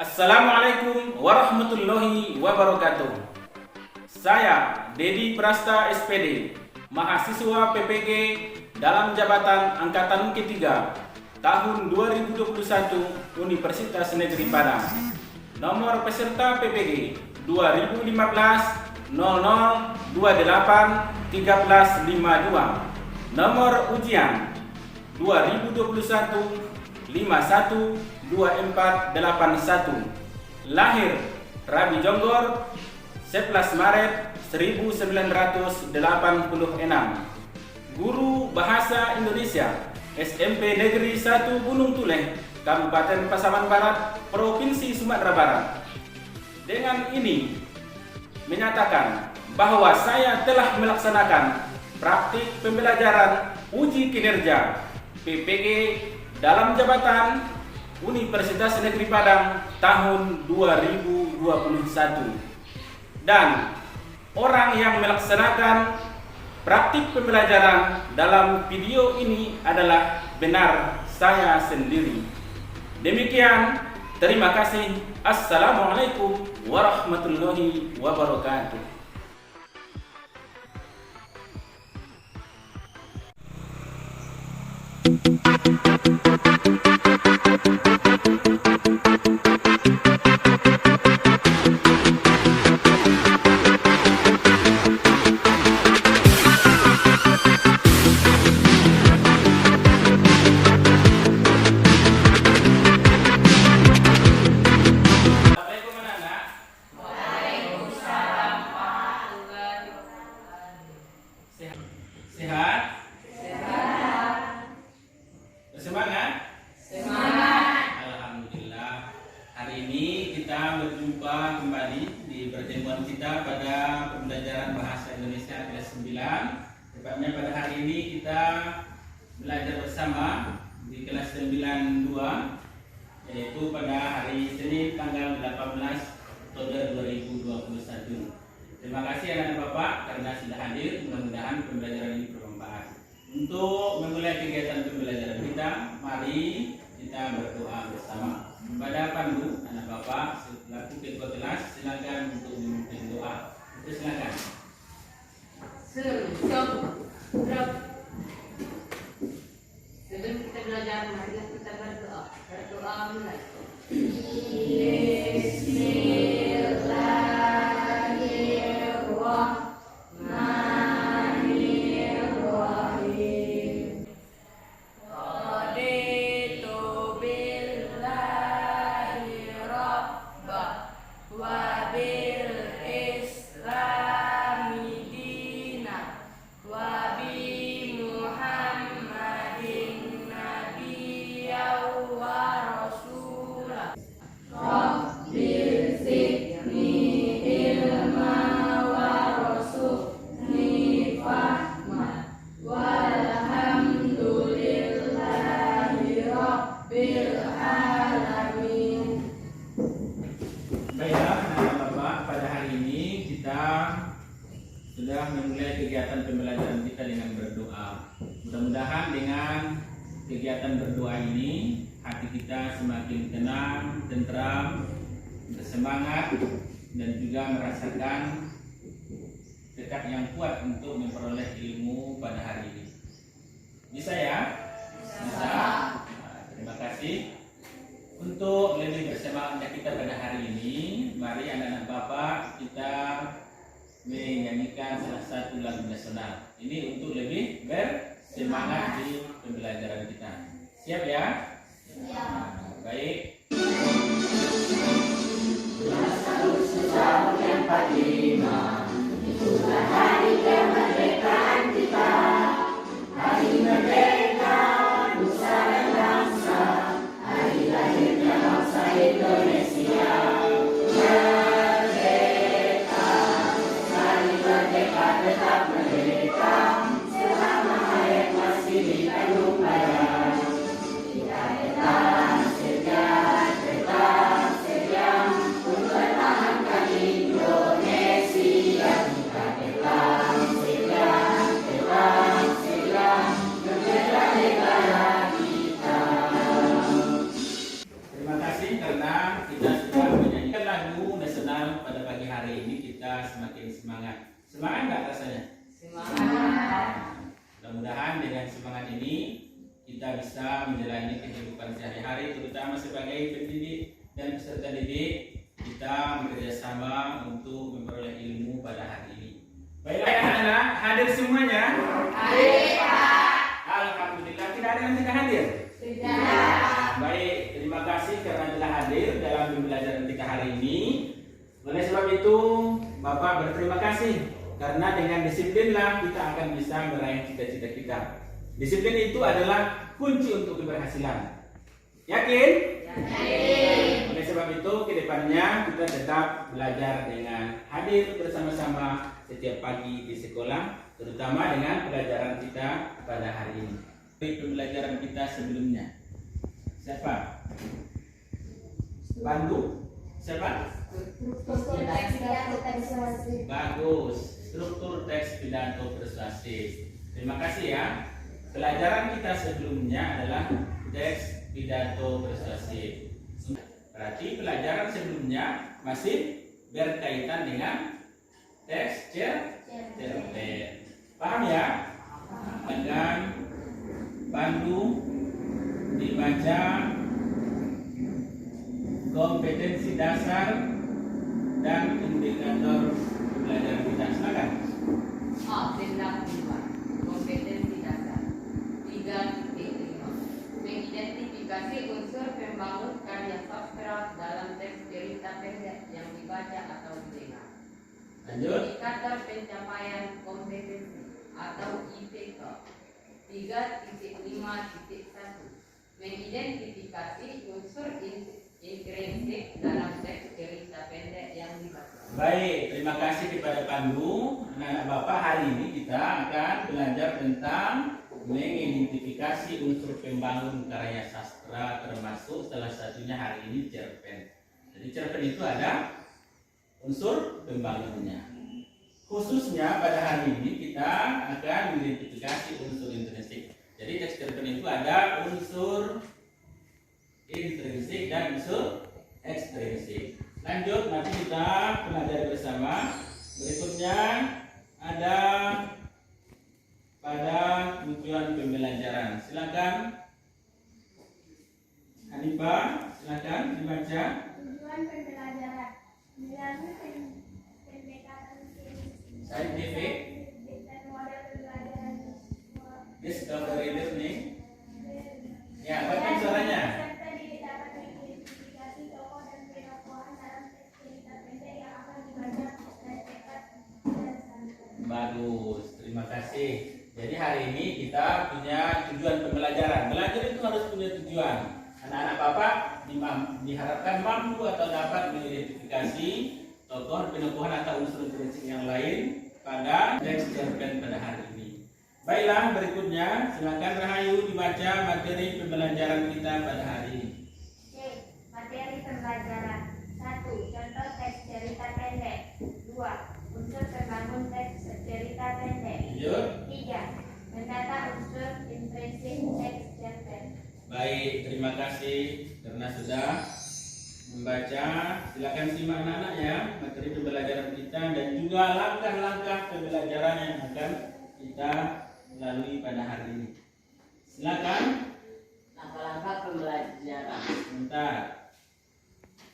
Assalamualaikum warahmatullahi wabarakatuh. Saya Dedi Prasta SPD, mahasiswa PPG dalam jabatan angkatan ketiga tahun 2021 Universitas Negeri Padang. Nomor peserta PPG 2015 0028 1352. Nomor ujian 2021 512481. Lahir Rabi Jonggor 11 Maret 1986. Guru Bahasa Indonesia SMP Negeri 1 Gunung Tuleh, Kabupaten Pasaman Barat, Provinsi Sumatera Barat. Dengan ini menyatakan bahwa saya telah melaksanakan praktik pembelajaran uji kinerja PPG dalam jabatan Universitas Negeri Padang tahun 2021. Dan orang yang melaksanakan praktik pembelajaran dalam video ini adalah benar saya sendiri. Demikian, terima kasih. Assalamualaikum warahmatullahi wabarakatuh. Sehat? Sehat. Bersemangat? Semangat. Alhamdulillah. Hari ini kita berjumpa kembali di pertemuan kita pada pembelajaran Bahasa Indonesia kelas 9. Tepatnya pada hari ini kita belajar bersama di kelas 92, yaitu pada hari Senin tanggal 18 Oktober 2021. Terima kasih anak-anak Bapak karena sudah hadir. Mudah-mudahan pembelajaran ini bermanfaat. Untuk memulai kegiatan pembelajaran kita, mari kita berdoa bersama. Kepada Pandu, anak Bapak selaku ketua kelas, silakan untuk memimpin doa. Silakan. Sebelum kita belajar, marilah kita berdoa. Berdoa mulai. Baiklah anak-anak Bapak, pada hari ini kita sudah memulai kegiatan pembelajaran kita dengan berdoa. Mudah-mudahan dengan kegiatan berdoa ini hati kita semakin tenang, tentram, bersemangat, dan juga merasakan tekad yang kuat untuk memperoleh ilmu pada hari ini. Bisa ya? Bisa. Nah, terima kasih. Untuk lebih bersemangat kita pada hari ini, mari anak-anak Bapak kita menyanyikan salah satu lagu nasional. Ini untuk lebih bersemangat di pembelajaran kita. Siap ya? Siap. Baik. Itulah hari kemerdekaan kita. Hari merdeka nusa dan bangsa. Hari lahirnya bangsa Indonesia. Merdeka, hari merdeka tetap merdeka. Selama hayat masih di kandung badan. Kita tetap setia mempertahankan Indonesia. Kita tetap menjalani kehidupan sehari-hari, terutama sebagai pendidik dan peserta didik. Kita bekerjasama untuk memperoleh ilmu pada hari ini. Baiklah anak-anak, hadir semuanya? Hadir, Pak. Alhamdulillah, tidak ada yang tidak hadir? Tidak. Baik, terima kasih karena telah hadir dalam pembelajaran kita hari ini. Oleh sebab itu, Bapak berterima kasih karena dengan disiplinlah kita akan bisa meraih cita-cita kita. Disiplin itu adalah kunci untuk keberhasilan. Yakin? Yakin. Oleh sebab itu, kedepannya kita tetap belajar dengan hadir bersama-sama setiap pagi di sekolah, terutama dengan pelajaran kita pada hari ini. Pembelajaran kita sebelumnya. Siapa? Bantu? Siapa? Bagus. Struktur teks pidato persuasif. Terima kasih ya. Pelajaran kita sebelumnya adalah teks pidato persuasif. Berarti pelajaran sebelumnya masih berkaitan dengan teks cerpen. Paham ya? Dengan pandu dibaca kompetensi dasar dan indikator pembelajaran kita. Silakan. Tindak 5. Kompetensi dasar 3.5. Mengidentifikasi unsur pembangun karya sastra dalam teks cerita pendek yang dibaca atau didengar. Lanjut. Indikator pencapaian kompetensi atau IPK 3.5.1. Mengidentifikasi unsur intrinsik dalam teks cerita pendek yang dibaca. Baik, terima kasih kepada Pandu. Anak-anak Bapak, hari ini kita akan belajar tentang mengidentifikasi unsur pembangun karya sastra, termasuk salah satunya hari ini cerpen. Jadi cerpen itu ada unsur pembangunnya. Khususnya pada hari ini kita akan mengidentifikasi unsur intrinsik. Jadi teks cerpen itu ada unsur intrinsik dan unsur ekstrinsik. Lanjut, nanti kita pelajari bersama. Berikutnya ada pada tujuan pembelajaran. Silakan Hanifah, silakan dibaca. Tujuan pembelajaran melalui pendekatan Scientific dan model pembelajaran discovery learning. Ya, bagaimana suaranya? serta dapat mengidentifikasi tokoh dan penokohan dalam teks cerita pendek yang akan dibaca dan cepat dilaksanakan. Bagus, terima kasih. Jadi hari ini kita punya tujuan pembelajaran. Belajar itu harus punya tujuan. Anak-anak Bapak diharapkan mampu atau dapat mengidentifikasi tokoh, penokohan atau unsur intrinsik yang lain pada teks cerpen pada hari ini. Baiklah, berikutnya silakan Rahayu dibaca materi pembelajaran kita pada hari ini. C. Materi pembelajaran 1. Contoh teks cerita pendek. 2. Unsur pembangun teks cerita pendek. Lanjut. 3. Mendata unsur intrinsik teks cerpen. Baik, terima kasih karena sudah membaca. Silakan simak anak-anak ya materi pembelajaran kita dan juga langkah-langkah pembelajaran yang akan kita lalui pada hari ini. Silakan. Langkah-langkah pembelajaran. Sebentar.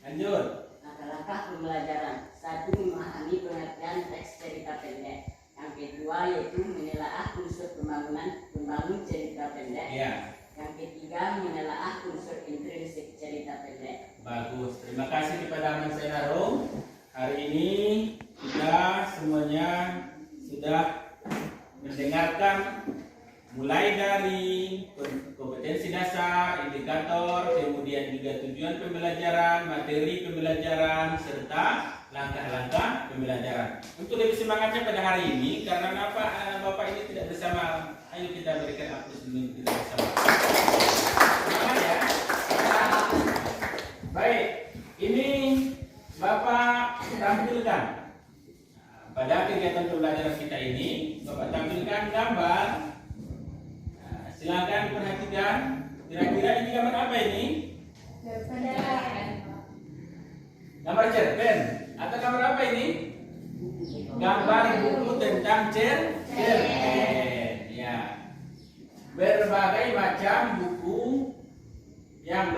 Lanjut. Langkah-langkah pembelajaran. 1. Memahami pengertian teks cerita pendek. Yang kedua yaitu menelaah unsur pembangun cerita pendek. Ya, Yang ketiga menelaah unsur intrinsik cerita pendek. bagus. Terima kasih kepada Aman Sainarum. Hari ini kita semuanya sudah mendengarkan mulai dari kompetensi dasar, indikator, kemudian juga tujuan pembelajaran, materi pembelajaran, serta langkah-langkah pembelajaran. Untuk lebih semangatnya pada hari ini, karena Bapak ini tidak bersama, ayo kita berikan aplaus dulu kita bersama. Semangat ya. Baik, ini Bapak tampilkan. Pada kegiatan pembelajaran kita ini, Bapak tampilkan gambar. Silakan perhatikan. Kira-kira ini gambar apa ini? Gambar cerpen. Atau gambar apa ini? Gambar buku tentang cerpen. Ya. Berbagai macam buku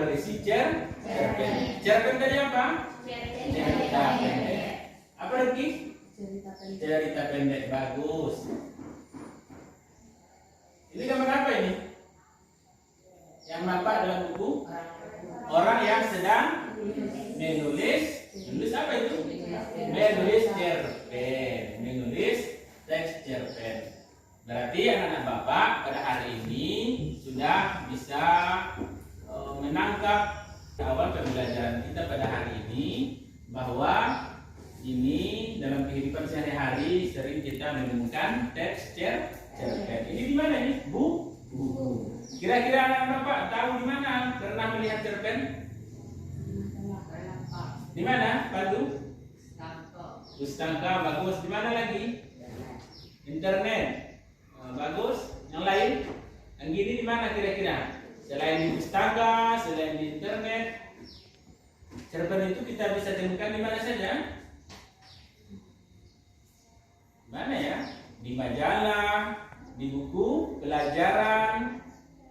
berisi cerpen. Cerpen dari apa? Cerita pendek. Apa lagi? Cerita pendek. Bagus. Ini gambar apa ini? Yang nampak dalam buku? Orang yang sedang menulis. Menulis apa itu? Menulis cerpen. Menulis teks cerpen. Berarti anak-anak Bapak pada hari ini sudah bisa menangkap awal pembelajaran kita pada hari ini, bahwa ini dalam kehidupan sehari-hari sering kita menemukan teks cerpen. Ini di mana ini? Buku. Kira-kira anak-anak Bapak tahu di mana pernah melihat cerpen? Di mana? Pandu? Pustaka. Bagus. Di mana lagi? Internet. Bagus. Yang lain? Yang gini di mana kira-kira? Selain di pustaka, selain di internet, cerpen itu kita bisa temukan di mana saja? Mana ya? Di majalah, di buku pelajaran,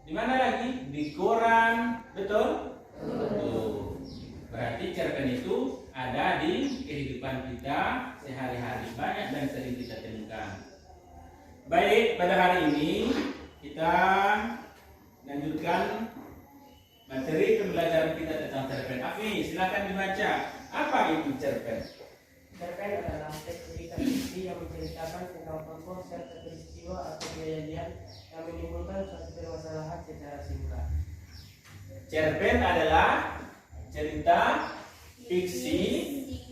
di mana lagi? Di koran, betul? Betul. Berarti cerpen itu ada di kehidupan kita sehari-hari, banyak dan sering kita temukan. Baik, pada hari ini kita lanjutkan materi pembelajaran kita tentang cerpen. Afni, silakan dibaca. Apa itu cerpen? Cerpen adalah teks cerita fiksi yang menceritakan tentang tokoh serta peristiwa atau kejadian yang menimbulkan suatu permasalahan secara singkat. Cerpen adalah cerita fiksi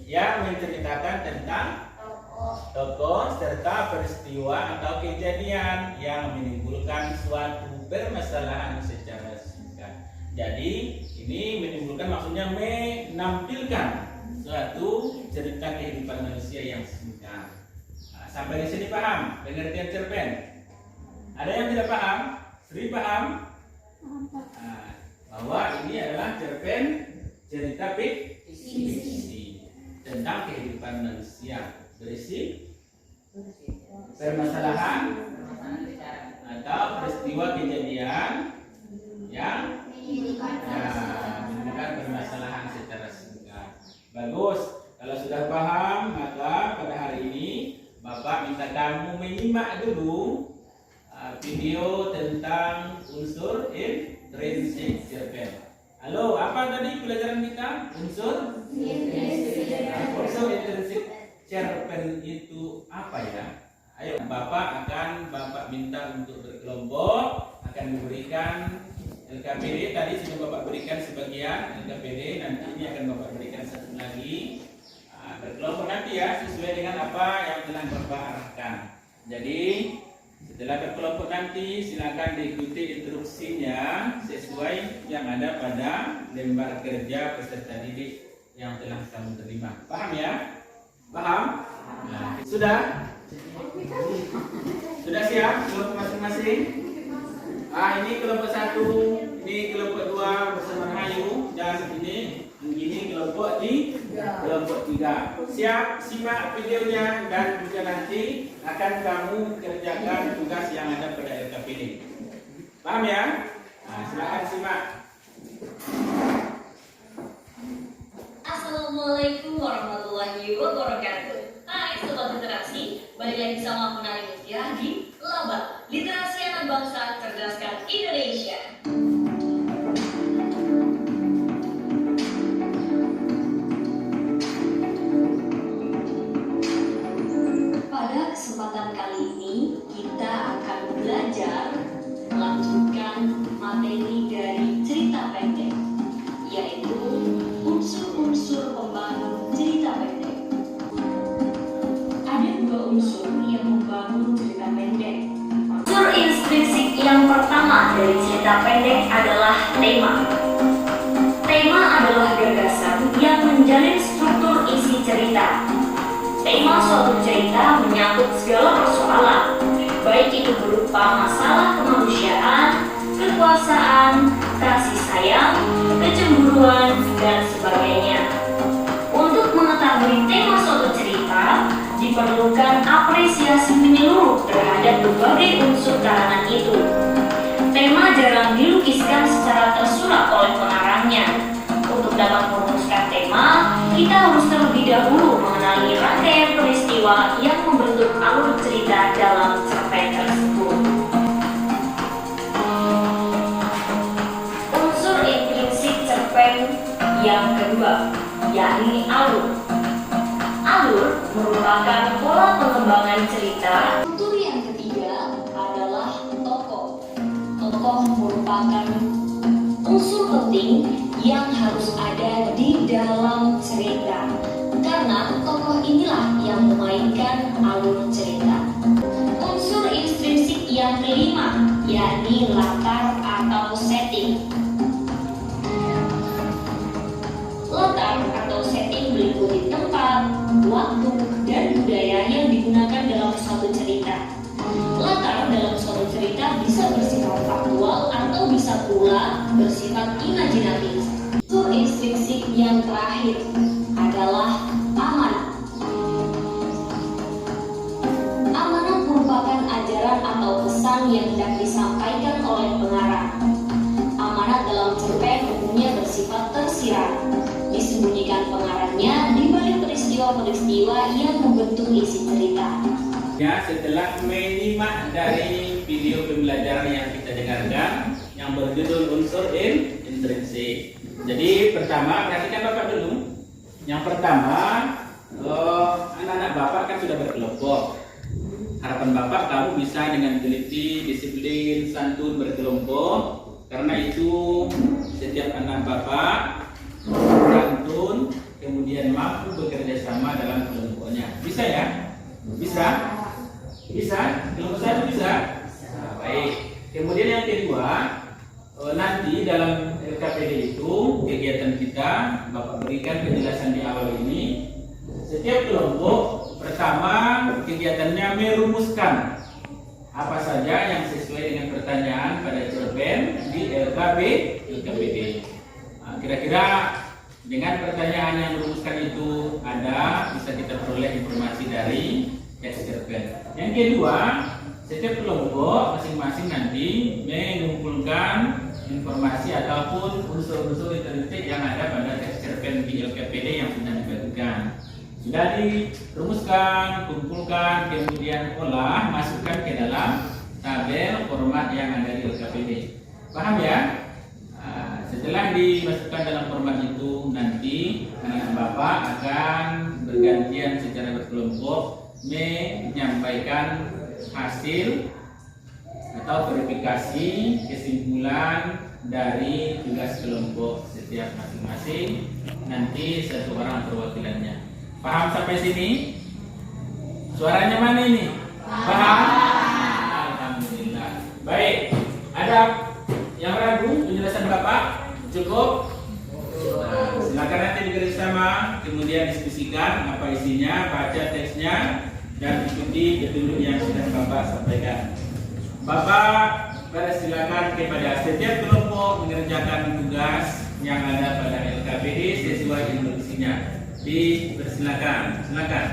yang menceritakan tentang tokoh serta peristiwa atau kejadian yang menimbulkan suatu permasalahan secara singkat. Jadi ini menimbulkan, maksudnya menampilkan suatu cerita kehidupan manusia yang singkat. Sampai di sini paham pengertian cerpen? Ada yang tidak paham? Sri paham? Bahwa ini adalah cerpen cerita fiksi tentang kehidupan manusia, berisi permasalahan atau peristiwa kejadian yang menimbulkan permasalahan secara singkat. Bagus. Kalau sudah paham, maka pada hari ini Bapak minta kamu menyimak dulu video tentang unsur intrinsik cerpen. Halo, apa tadi pelajaran kita? Unsur intrinsik cerpen itu apa ya? Ayo, Bapak minta untuk berkelompok, akan memberikan LKPD. Tadi sudah Bapak berikan sebagian LKPD, nanti ini akan Bapak berikan satu lagi. Berkelompok nanti ya, sesuai dengan apa yang telah Bapak arahkan. Jadi setelah berkelompok nanti silakan diikuti instruksinya sesuai yang ada pada lembar kerja peserta didik yang telah kamu terima. Paham ya? Paham? Nah, sudah siap kelompok masing-masing? Ini kelompok 1, ini kelompok 2 bersama Rahayu, dan ini kelompok 3. Siap, simak videonya, dan juga nanti akan kamu kerjakan tugas yang ada pada LKPD. Paham ya? Nah, silakan simak. Assalamualaikum warahmatullahi wabarakatuh. Hai Sobat Literasi, balik lagi sama aku Nari Mutia di Laba Literasi Anak Bangsa Cerdaskan Indonesia. Pada kesempatan kali ini kita akan belajar melanjutkan materi dari cerita pendek, yaitu unsur-unsur pembangun cerita pendek. Ada 2 unsur yang membangun cerita pendek. Unsur intrinsik yang pertama dari cerita pendek adalah tema. Tema adalah gagasan yang menjalin struktur isi cerita. Tema suatu cerita menyangkut segala persoalan, baik itu berupa masalah kemanusiaan, kekuasaan, kasih sayang, kecemburuan, dan sebagainya. Untuk mengetahui tema suatu cerita, diperlukan apresiasi menyeluruh terhadap berbagai unsur karangan itu. Tema jarang dilukiskan secara tersurat oleh pengarang pengarangnya. Untuk dapat merumuskan tema, kita harus terlebih dahulu mengenali rangkaian peristiwa yang membentuk alur cerita dalam cerpen tersebut. Unsur intrinsik cerpen yang kedua, yakni alur. Alur merupakan pola pengembangan cerita. Unsur yang ketiga adalah tokoh. Tokoh merupakan unsur penting yang harus ada di dalam cerita, karena tokoh inilah yang memainkan alur cerita. Unsur intrinsik yang kelima, yakni latar atau setting. Latar atau setting meliputi tempat, waktu, dan budaya yang digunakan dalam suatu cerita. Latar dalam suatu cerita bisa bersifat faktual atau bisa pula bersifat imajinatif. Unsur intrinsik yang terakhir adalah amanat. Amanat merupakan ajaran atau pesan yang hendak disampaikan oleh pengarang. Amanat dalam cerpen umumnya bersifat tersirat, disembunyikan pengarangnya di balik peristiwa-peristiwa yang membentuk isi cerita. Ya, setelah menyimak dari video pembelajaran yang kita dengarkan yang berjudul unsur intrinsik. Jadi pertama, perhatikan Bapak dulu. Yang pertama, anak-anak Bapak kan sudah berkelompok. Harapan Bapak kamu bisa dengan teliti, disiplin, santun berkelompok. Karena itu setiap anak Bapak santun, kemudian mampu bekerja sama dalam kelompoknya. Bisa ya? Bisa? Bisa? Kelompok satu bisa? Nah, baik. Kemudian yang kedua, nanti dalam LKPD itu kegiatan kita Bapak berikan penjelasan di awal ini. Setiap kelompok pertama kegiatannya merumuskan apa saja yang sesuai dengan pertanyaan pada cerpen di LKPD. Nah, kira-kira dengan pertanyaan yang merumuskan itu ada bisa kita peroleh informasi dari teks cerpen. Yang kedua, setiap kelompok masing-masing nanti mengumpulkan informasi ataupun unsur-unsur intrinsik yang ada pada teks cerpen di LKPD yang sudah dibagikan. Sudah dirumuskan, kumpulkan, kemudian olah, masukkan ke dalam tabel format yang ada di LKPD. Paham ya? Setelah dimasukkan dalam format itu, nanti anak Bapak akan bergantian secara berkelompok menyampaikan hasil atau verifikasi kesimpulan dari tugas kelompok setiap masing-masing. Nanti satu orang perwakilannya. Paham sampai sini? Suaranya mana ini? Paham? Alhamdulillah. Baik. Ada yang ragu penjelasan Bapak? Cukup? Nah, silakan nanti digaris sama, kemudian diskusikan apa isinya, baca teksnya, dan ikuti petunjuk yang sudah Bapak sampaikan. Bapak persilakan kepada setiap kelompok mengerjakan tugas yang ada pada LKPD sesuai instruksinya. Dipersilakan, silakan.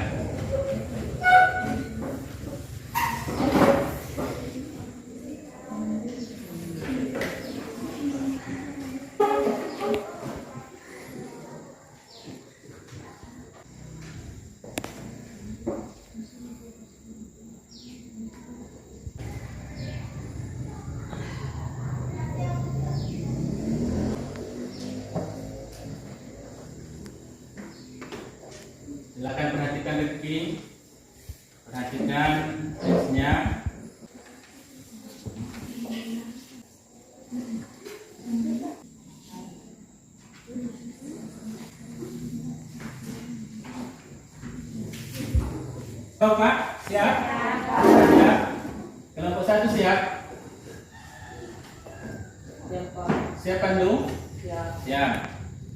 Silakan perhatikan Rifki, perhatikan teksnya. Pak, siap? Siap. Kelompok satu siap? Siap Pandu? Siap.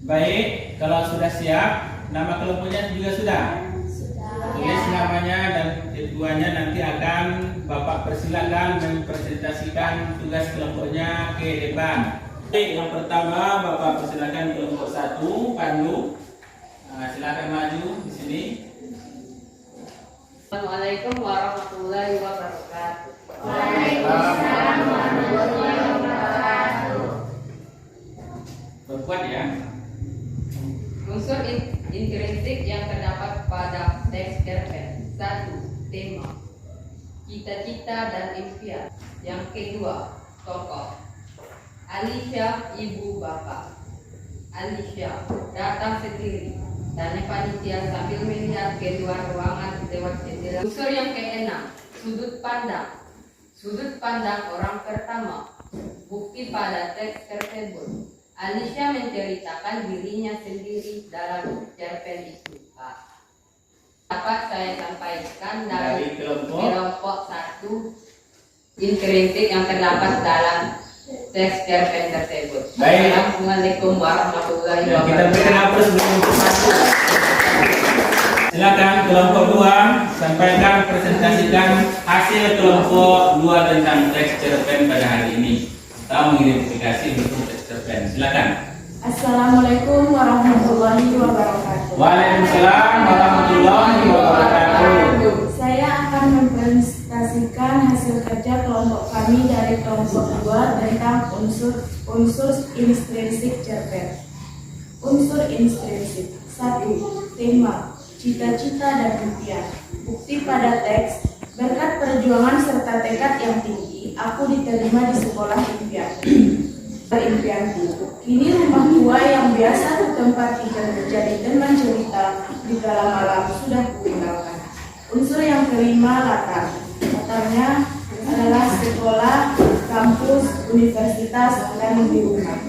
Baik, kalau sudah siap, nama kelompoknya juga sudah? Tulis namanya dan ketuanya nanti akan Bapak persilakan mempresentasikan tugas kelompoknya ke depan. Baik, yang pertama Bapak persilakan kelompok 1, Pandu. Silakan maju di sini. Assalamualaikum warahmatullahi wabarakatuh. Waalaikumsalam warahmatullahi wabarakatuh. Berkuat ya. Unsur intrinsik yang terdapat pada teks cerpen. 1. Tema, cita-cita dan impian. Yang kedua, tokoh. Alicia, ibu bapak. Alicia datang sendiri dan panitia sambil melihat kedua ruangan lewat jendela. Unsur yang keenam, sudut pandang. Sudut pandang orang pertama. Bukti pada teks tersebut. Alicia menceritakan dirinya sendiri dalam cerpen itu. Dapat saya sampaikan dari kelompok 1 intrinsik yang terdapat dalam teks cerpen tersebut. Baik. Assalamualaikum warahmatullahi Ya, kita wabarakatuh. berikan aplaus untuk kelompok 1. Silakan kelompok 2 sampaikan presentasikan hasil kelompok 2 tentang teks cerpen pada hari ini. Kita mengidentifikasi bentuk teks cerpen. Silakan. Assalamualaikum warahmatullahi wabarakatuh. Waalaikumsalam warahmatullahi wabarakatuh. Saya akan mempresentasikan hasil kerja kelompok kami dari kelompok 2 tentang unsur intrinsik cerpen. Unsur intrinsik. 1. Tema, cita-cita dan impian. Bukti pada teks, berkat perjuangan serta tekad yang tinggi, aku diterima di sekolah impianku. Kini rumah tua yang biasa kutempati dan menjadi teman cerita di kala malam sudah kutinggalkan. Unsur yang kelima, latar. Latarnya adalah sekolah, kampus, universitas, dan di rumah.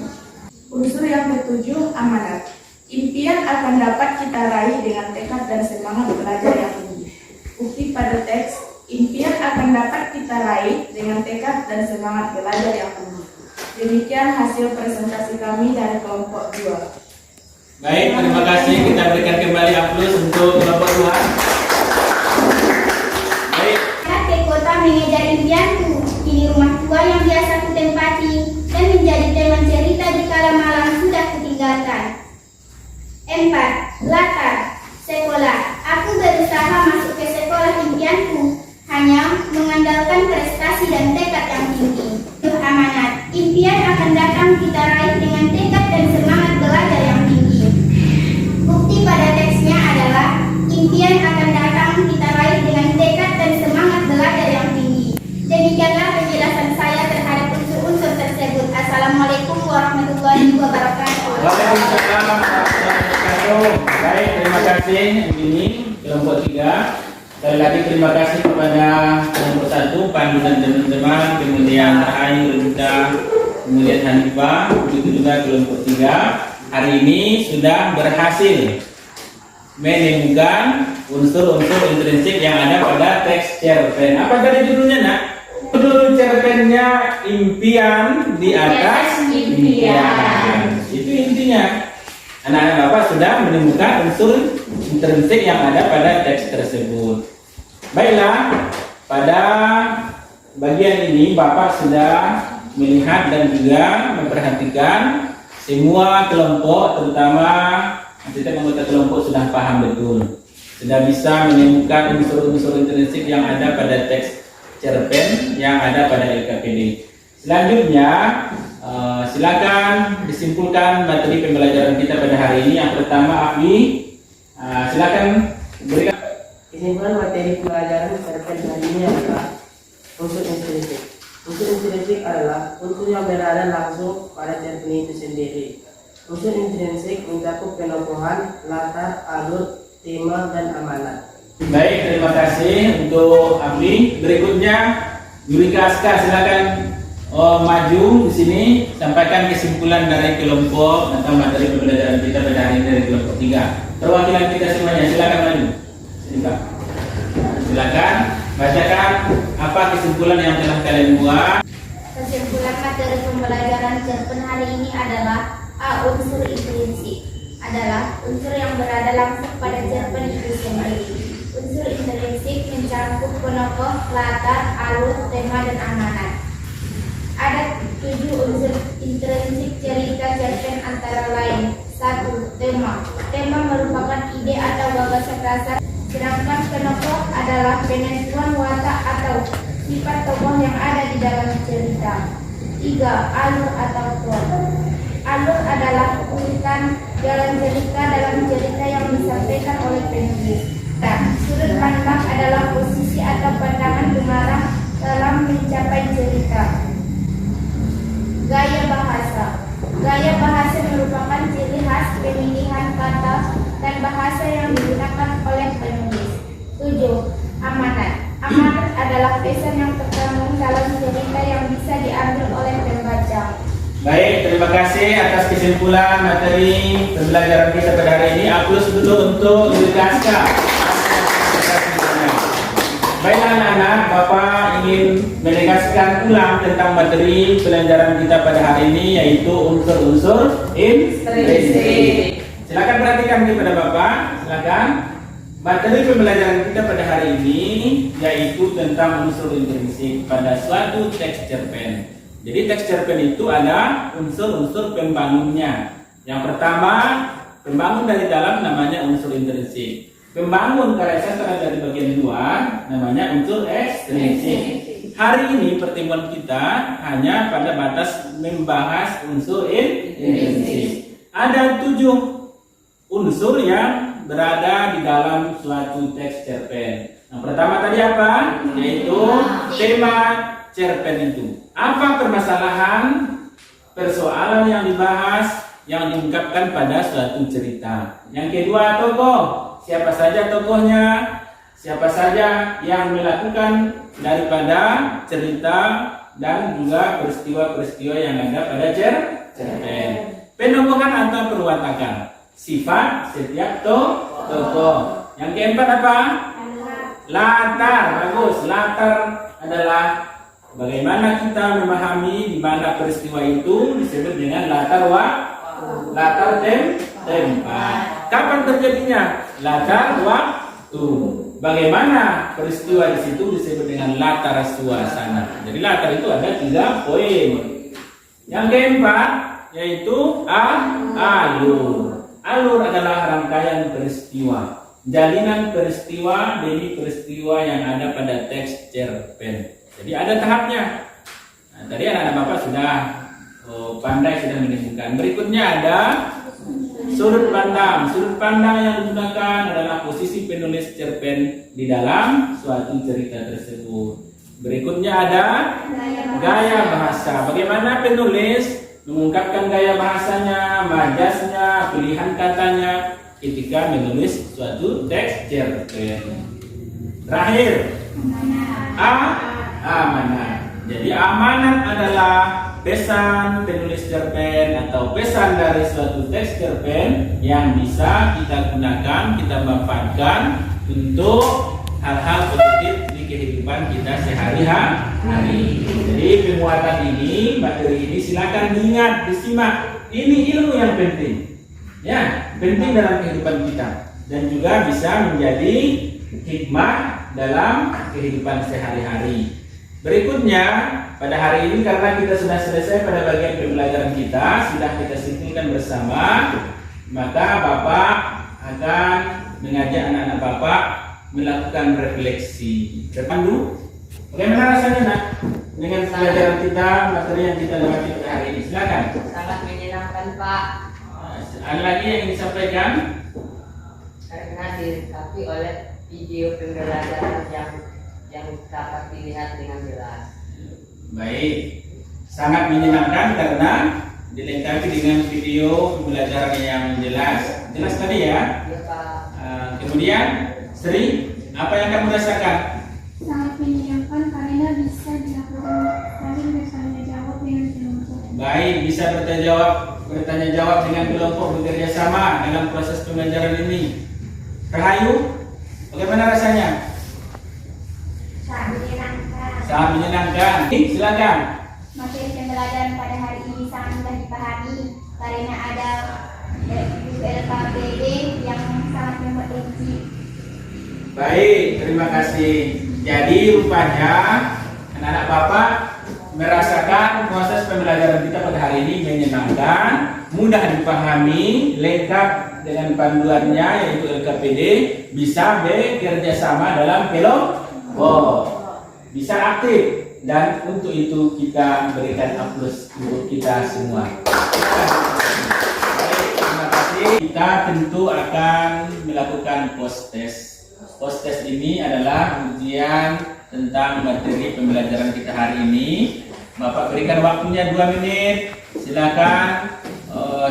Unsur yang ketujuh, amanat. Impian akan dapat kita raih dengan tekad dan semangat belajar yang tinggi. Bukti pada teks, impian akan dapat kita raih dengan tekad dan semangat belajar yang tinggi. Demikian hasil presentasi kami dari kelompok 2. Baik, terima kasih. Kita berikan kembali aplaus untuk kelompok 2. Baik. Ke kota mengejar impianku, kini rumah tua yang biasa kutempati dan menjadi teman cerita di kala malam sudah kutinggalkan. 4. Latar sekolah. Aku berusaha masuk ke sekolah impianku, hanya mengandalkan prestasi dan tekad yang tinggi. Amanat. Impian akan datang kita raih dengan tekad dan semangat belajar yang tinggi. Bukti pada teksnya adalah impian akan datang kita raih dengan tekad dan semangat belajar yang tinggi. Demikianlah penjelasan saya terhadap unsur-unsur tersebut. Assalamualaikum warahmatullahi wabarakatuh. Waalaikumsalam warahmatullahi wabarakatuh. Baik, terima kasih ini kelompok 3. Sekali lagi terima kasih kepada kelompok 1, Pandu dan teman-teman, kemudian Rahayu, Rita, kemudian Hanifah, begitu juga kelompok 3. Hari ini sudah berhasil menemukan unsur-unsur intrinsik yang ada pada teks cerpen. Apa tadi judulnya, Nak? Judul cerpennya impian di atas impian. Itu intinya. Anak-anak Bapak sudah menemukan unsur intrinsik yang ada pada teks tersebut. Baiklah, pada bagian ini Bapak sudah melihat dan juga memperhatikan semua kelompok, terutama setiap anggota kelompok sudah paham betul, sudah bisa menemukan unsur-unsur intrinsik yang ada pada teks cerpen yang ada pada LKPD. Selanjutnya, silakan disimpulkan materi pembelajaran kita pada hari ini. Yang pertama, Afi, silakan berikan. Kesimpulan materi pembelajaran cerpen hari ini adalah unsur intrinsik. Unsur intrinsik adalah unsur yang berada langsung pada cerpen itu sendiri. Unsur intrinsik mencakup penokohan, latar, alur, tema, dan amanat. Baik, terima kasih untuk Afi. Berikutnya, Yurika Aska, silakan maju di sini, sampaikan kesimpulan dari kelompok atau materi pembelajaran kita pada hari ini dari kelompok 3. Perwakilan kita semuanya, silakan maju. Silakan bacakan apa kesimpulan yang telah kalian buat. Kesimpulan materi pembelajaran cerpen hari ini adalah A. Unsur intrinsik adalah unsur yang berada langsung pada cerpen itu sendiri. Unsur intrinsik mencakup penokoh, latar, alur, tema, dan amanat. Ada 7 unsur intrinsik cerita cerpen antara lain. 1. Tema. Tema merupakan ide atau gagasan dasar, sedangkan penokoh adalah penentuan watak atau sifat tokoh yang ada di dalam cerita. 3. Alur atau plot. Alur adalah urutan jalan cerita dalam cerita yang disampaikan oleh penulis. Dan sudut pandang adalah posisi atau pandangan pengarang dalam mencapai cerita. Gaya bahasa. Gaya bahasa merupakan ciri khas pemilihan kata dan bahasa yang digunakan oleh penulis. 7. Amanat. Amanat adalah pesan yang terkandung dalam cerita yang bisa diambil oleh pembaca. Baik, terima kasih atas kesimpulan materi pembelajaran kita pada hari ini. Aplaus dulu untuk Yudhika. Baiklah anak-anak, Bapak ingin menegaskan ulang tentang materi pelajaran kita pada hari ini, yaitu unsur-unsur intrinsik. Silakan perhatikan kepada Bapak, silakan. Materi pembelajaran kita pada hari ini yaitu tentang unsur intrinsik pada suatu teks cerpen. Jadi teks cerpen itu ada unsur-unsur pembangunnya. Yang pertama, pembangun dari dalam namanya unsur intrinsik. Pembangun karya sastra dari bagian luar namanya unsur ekstrinsik. Hari ini pertemuan kita hanya pada batas membahas unsur intrinsik. Ada 7 unsur yang berada di dalam suatu teks cerpen. Yang pertama tadi apa? Yaitu tema cerpen itu. Apa permasalahan, persoalan yang dibahas, yang diungkapkan pada suatu cerita. Yang kedua, tokoh. Siapa saja tokohnya, siapa saja yang melakukan daripada cerita dan juga peristiwa-peristiwa yang ada pada cerpen. Penokohan atau perwatakan, sifat setiap tokoh. Yang keempat apa? Latar. Bagus. Latar adalah bagaimana kita memahami di mana peristiwa itu disebut dengan latar tempat. Kapan terjadinya? Latar waktu. Bagaimana peristiwa di situ disebut dengan latar suasana. Jadi latar itu ada 3 poin. Yang keempat yaitu alur. Alur adalah rangkaian peristiwa, jalinan peristiwa demi peristiwa yang ada pada teks cerpen. Jadi ada tahapnya. Nah, tadi anak-anak Bapak sudah pandai sudah menemukan. Berikutnya ada sudut pandang. Sudut pandang yang digunakan adalah posisi penulis cerpen di dalam suatu cerita tersebut. Berikutnya ada gaya bahasa. Bagaimana penulis mengungkapkan gaya bahasanya, majasnya, pilihan katanya ketika menulis suatu teks cerpen. Terakhir, amanat. Jadi amanat adalah pesan penulis cerpen atau pesan dari suatu teks cerpen yang bisa kita gunakan, kita manfaatkan untuk hal-hal positif di kehidupan kita sehari-hari. Jadi pemuatan ini, materi ini silakan diingat, disimak. Ini ilmu yang penting, ya, penting dalam kehidupan kita dan juga bisa menjadi hikmah dalam kehidupan sehari-hari. Berikutnya, pada hari ini karena kita sudah selesai pada bagian pembelajaran kita, sudah kita simpulkan bersama, maka Bapak akan mengajak anak-anak Bapak melakukan refleksi. Terpandu, bagaimana rasanya nak dengan pelajaran kita, materi yang kita lewati pada hari ini? Silakan. Sangat menyenangkan Pak, Ada lagi yang ingin disampaikan? karena dilengkapi oleh video pembelajaran yang dapat dilihat dengan jelas. Baik, sangat menyenangkan karena dilengkapi dengan video pembelajaran yang jelas. Jelas tadi ya? Ya Pak. Kemudian, Sri, apa yang kamu rasakan? Sangat menyenangkan karena bisa dilakukan saling bertanya jawab dengan kelompok. Baik, bisa bertanya jawab dengan kelompok, bekerja sama dalam proses pembelajaran ini. Rahayu, bagaimana rasanya? Sangat menyenangkan. Sangat menyenangkan. Silakan. Materi pembelajaran pada hari ini sangat mudah dipahami karena ada buku LKPD yang sangat memperinci. Baik, terima kasih. Jadi rupanya anak-anak Bapak merasakan proses pembelajaran kita pada hari ini menyenangkan, mudah dipahami, lengkap dengan panduannya yaitu LKPD, bisa bekerja sama dalam kelompok, bisa aktif, dan untuk itu kita berikan aplaus untuk kita semua. kita tentu akan melakukan post test. Post test ini adalah ujian tentang materi pembelajaran kita hari ini. Bapak berikan waktunya 2 menit. Silakan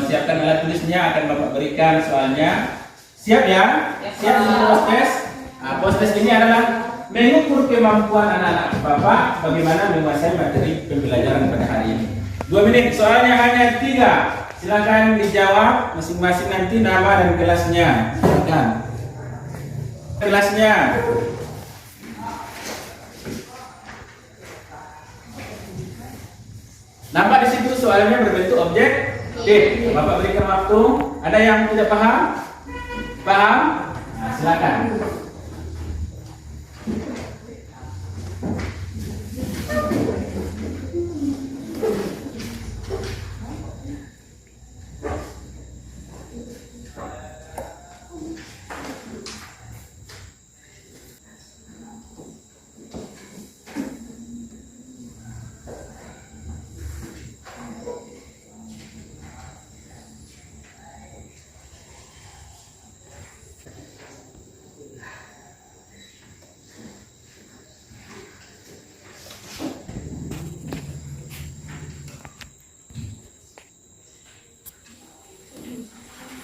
siapkan alat tulisnya, akan Bapak berikan soalnya. Siap ya? Siap untuk post test? Nah, post test ini adalah mengukur kemampuan anak-anak Bapak bagaimana menguasai materi pembelajaran pada hari ini. 2 menit, soalnya hanya 3. Silakan dijawab masing-masing nanti nama dan kelasnya. Silakan. Kelasnya. Nampak di situ soalnya berbentuk objektif. Bapak berikan waktu. Ada yang tidak paham? Paham? Nah, silakan.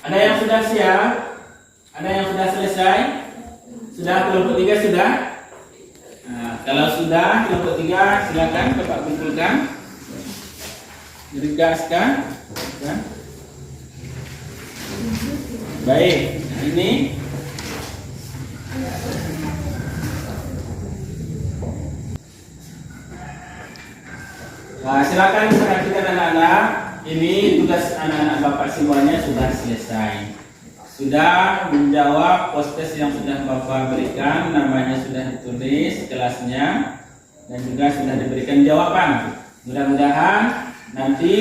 Ada yang sudah siap? Ada yang sudah selesai? Sudah kelompok 3 sudah? Nah, kalau sudah kelompok 3 silakan Bapak kumpulkan. Digaskan. Ya. Baik, ini nah, silakan perhatikan anak-anak. Ini tugas anak-anak Bapak semuanya sudah selesai. Sudah menjawab post test yang sudah Bapak berikan, namanya sudah ditulis, kelasnya, dan juga sudah diberikan jawaban. Mudah-mudahan nanti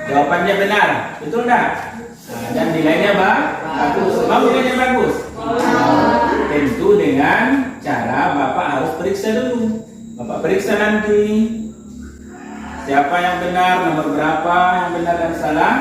jawabannya benar, betul enggak? Nah, dan nilainya bagus. Mau nilainya bagus? Tentu dengan cara Bapak harus periksa dulu. Bapak periksa nanti siapa yang benar, nomor berapa yang benar dan salah.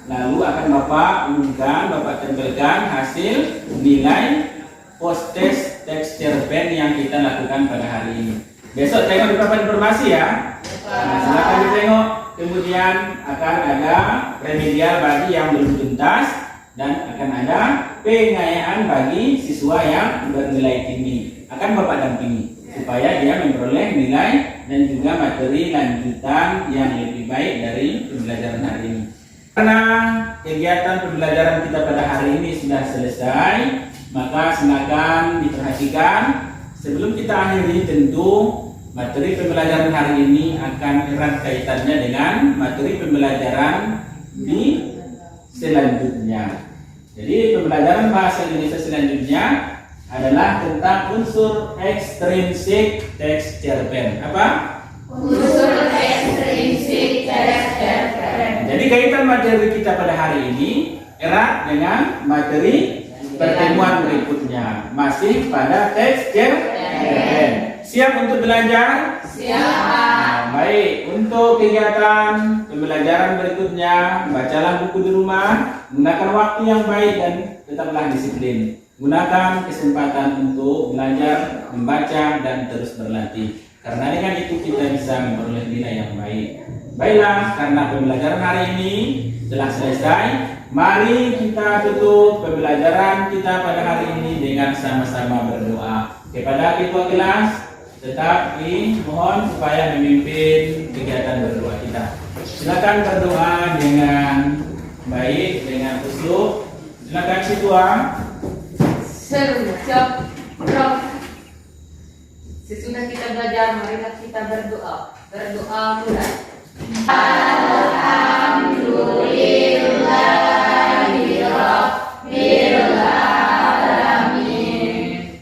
Lalu akan Bapak umumkan, Bapak tempelkan hasil nilai post test teks cerpen yang kita lakukan pada hari ini. Besok tengok di papan informasi ya. Nah, silakan ditengok. Kemudian akan ada remedial bagi yang belum tuntas dan akan ada pengayaan bagi siswa yang bernilai tinggi. Akan Bapak dampingi supaya dia memperoleh nilai dan juga materi lanjutan yang lebih baik dari pembelajaran hari ini. Karena kegiatan pembelajaran kita pada hari ini sudah selesai, maka silakan diperhatikan. Sebelum kita akhiri, tentu materi pembelajaran hari ini akan erat kaitannya dengan materi pembelajaran di selanjutnya. Jadi pembelajaran bahasa Indonesia selanjutnya adalah tentang unsur ekstrinsik teks cerpen. Apa? Unsur ekstrinsik teks cerpen. Jadi kaitan materi kita pada hari ini erat dengan materi pertemuan berikutnya. Masih pada teks cerpen. Siap untuk belajar? Siap. Baik, untuk kegiatan pembelajaran berikutnya, bacalah buku di rumah, gunakan waktu yang baik dan tetaplah disiplin. Gunakan kesempatan untuk belajar, membaca, dan terus berlatih. Karena dengan itu kita bisa memperoleh nilai yang baik. Baiklah, karena pembelajaran hari ini telah selesai, mari kita tutup pembelajaran kita pada hari ini dengan sama-sama berdoa. Kepada ketua kelas, tetap dimohon supaya memimpin kegiatan berdoa kita. Silakan berdoa dengan baik, dengan khusyuk. Silakan ketua. Sesudah kita belajar, marilah kita berdoa. Berdoa mulai. Alhamdulillahirrahmanirrahim.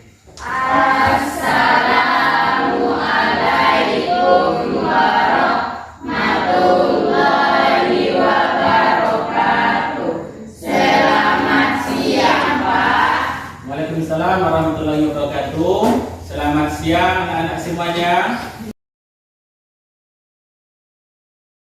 Assalamualaikum warahmatullahi wabarakatuh. Selamat siang, Pak. Waalaikumsalam warahmatullahi wabarakatuh. Selamat siang anak-anak semuanya.